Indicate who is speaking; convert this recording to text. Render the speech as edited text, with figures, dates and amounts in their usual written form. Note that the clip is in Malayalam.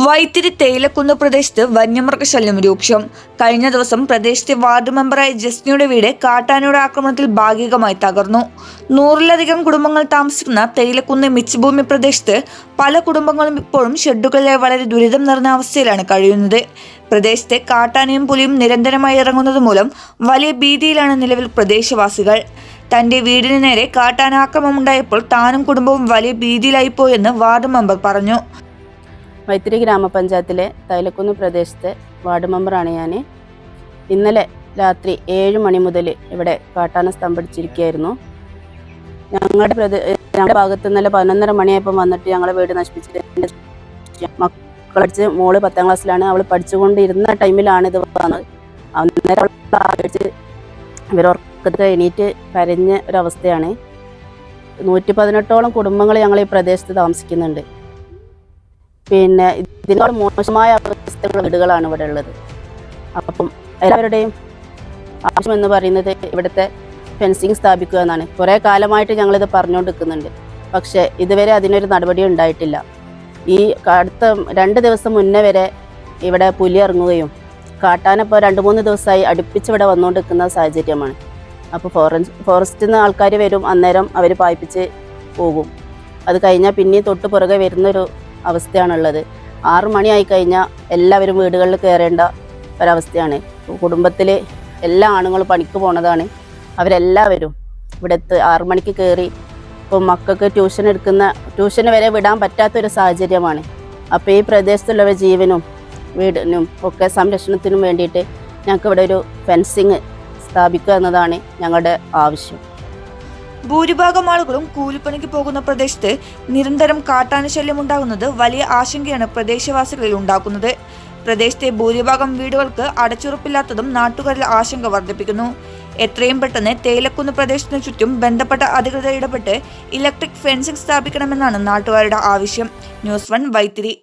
Speaker 1: വൈത്തിരി തേയിലക്കുന്ന് പ്രദേശത്ത് വന്യമൃഗശല്യം രൂക്ഷം. കഴിഞ്ഞ ദിവസം പ്രദേശത്തെ വാർഡ് മെമ്പറായ ജസ്നിയുടെ വീട് കാട്ടാനയുടെ ആക്രമണത്തിൽ ഭാഗികമായി തകർന്നു. 100-ലധികം കുടുംബങ്ങൾ താമസിക്കുന്ന തേയിലക്കുന്ന് മിച്ചഭൂമി പ്രദേശത്ത് പല കുടുംബങ്ങളും ഇപ്പോഴും ഷെഡുകളിലെ വളരെ ദുരിതം നിറഞ്ഞ അവസ്ഥയിലാണ് കഴിയുന്നത്. പ്രദേശത്തെ കാട്ടാനയും പുലിയും നിരന്തരമായി ഇറങ്ങുന്നത് മൂലം വലിയ ഭീതിയിലാണ് നിലവിൽ പ്രദേശവാസികൾ. തന്റെ വീടിന് നേരെ കാട്ടാന ആക്രമണമുണ്ടായപ്പോൾ താനും കുടുംബവും വലിയ ഭീതിയിലായിപ്പോയെന്ന് വാർഡ് മെമ്പർ പറഞ്ഞു.
Speaker 2: വൈത്തിരി ഗ്രാമപഞ്ചായത്തിലെ തൈലക്കുന്ന് പ്രദേശത്തെ വാർഡ് മെമ്പറാണ് ഞാൻ. ഇന്നലെ രാത്രി 7 മണി മുതൽ ഇവിടെ കാട്ടാന സ്തംഭിച്ചിരിക്കുകയായിരുന്നു. ഞങ്ങളുടെ ഭാഗത്ത് ഇന്നലെ 11:30 മണിയായപ്പോൾ വന്നിട്ട് ഞങ്ങളെ വീട് നശിപ്പിച്ചിട്ട് മക്കളടിച്ച് മോള് 10ാം ക്ലാസ്സിലാണ്. അവൾ പഠിച്ചുകൊണ്ടിരുന്ന ടൈമിലാണ് ഇത് വന്നത്. അന്നേരം ഇവരുറക്കത്ത് എണീറ്റ് കരഞ്ഞ ഒരവസ്ഥയാണ്. 118ഓളം കുടുംബങ്ങൾ ഞങ്ങൾ ഈ പ്രദേശത്ത് താമസിക്കുന്നുണ്ട്. പിന്നെ ഇതിനോട് മോശമായ അവസ്ഥയുള്ള വീടുകളാണ് ഇവിടെ ഉള്ളത്. അപ്പം എല്ലാവരുടെയും ആവശ്യമെന്ന് പറയുന്നത് ഇവിടുത്തെ ഫെൻസിങ് സ്ഥാപിക്കുക എന്നാണ്. കുറേ കാലമായിട്ട് ഞങ്ങളിത് പറഞ്ഞുകൊണ്ടിരിക്കുന്നുണ്ട്. പക്ഷേ ഇതുവരെ അതിനൊരു നടപടി ഉണ്ടായിട്ടില്ല. ഈ അടുത്ത 2 ദിവസം മുന്നേ വരെ ഇവിടെ പുലി ഇറങ്ങുകയും കാട്ടാന ഇപ്പോൾ 2-3 ദിവസമായി അടുപ്പിച്ച് ഇവിടെ വന്നുകൊണ്ടിരിക്കുന്ന സാഹചര്യമാണ്. അപ്പോൾ ഫോറസ്റ്റിൽ നിന്ന് ആൾക്കാർ വരും, അന്നേരം അവർ പായിപ്പിച്ച് പോകും. അത് കഴിഞ്ഞാൽ പിന്നെയും തൊട്ട് പുറകെ വരുന്നൊരു അവസ്ഥയാണുള്ളത്. 6 മണിയായി കഴിഞ്ഞാൽ എല്ലാവരും വീടുകളിൽ കയറേണ്ട ഒരവസ്ഥയാണ്. കുടുംബത്തിൽ എല്ലാ ആണുങ്ങളും പണിക്ക് പോണതാണ്. അവരെല്ലാവരും ഇവിടെ 6 മണിക്ക് കയറി ഇപ്പോൾ മക്കൾക്ക് ട്യൂഷന് വരെ വിടാൻ പറ്റാത്തൊരു സാഹചര്യമാണ്. അപ്പോൾ ഈ പ്രദേശത്തുള്ളവരുടെ ജീവനും വീടിനും ഒക്കെ സംരക്ഷണത്തിനും വേണ്ടിയിട്ട് ഞങ്ങൾക്ക് ഇവിടെ ഒരു ഫെൻസിങ് സ്ഥാപിക്കുക എന്നതാണ് ഞങ്ങളുടെ ആവശ്യം.
Speaker 1: ഭൂരിഭാഗം ആളുകളും കൂലിപ്പണിക്ക് പോകുന്ന പ്രദേശത്ത് നിരന്തരം കാട്ടാന ശല്യം ഉണ്ടാകുന്നത് വലിയ ആശങ്കയാണ് പ്രദേശവാസികളിൽ ഉണ്ടാക്കുന്നത്. പ്രദേശത്തെ ഭൂരിഭാഗം വീടുകൾക്ക് അടച്ചുറപ്പില്ലാത്തതും നാട്ടുകാരിൽ ആശങ്ക വർദ്ധിപ്പിക്കുന്നു. എത്രയും പെട്ടെന്ന് തേയിലക്കുന്ന് പ്രദേശത്തിന് ചുറ്റും ബന്ധപ്പെട്ട അധികൃതർ ഇടപെട്ട് ഇലക്ട്രിക് ഫെൻസിംഗ് സ്ഥാപിക്കണമെന്നാണ് നാട്ടുകാരുടെ ആവശ്യം. ന്യൂസ് 1 വൈത്തിരി.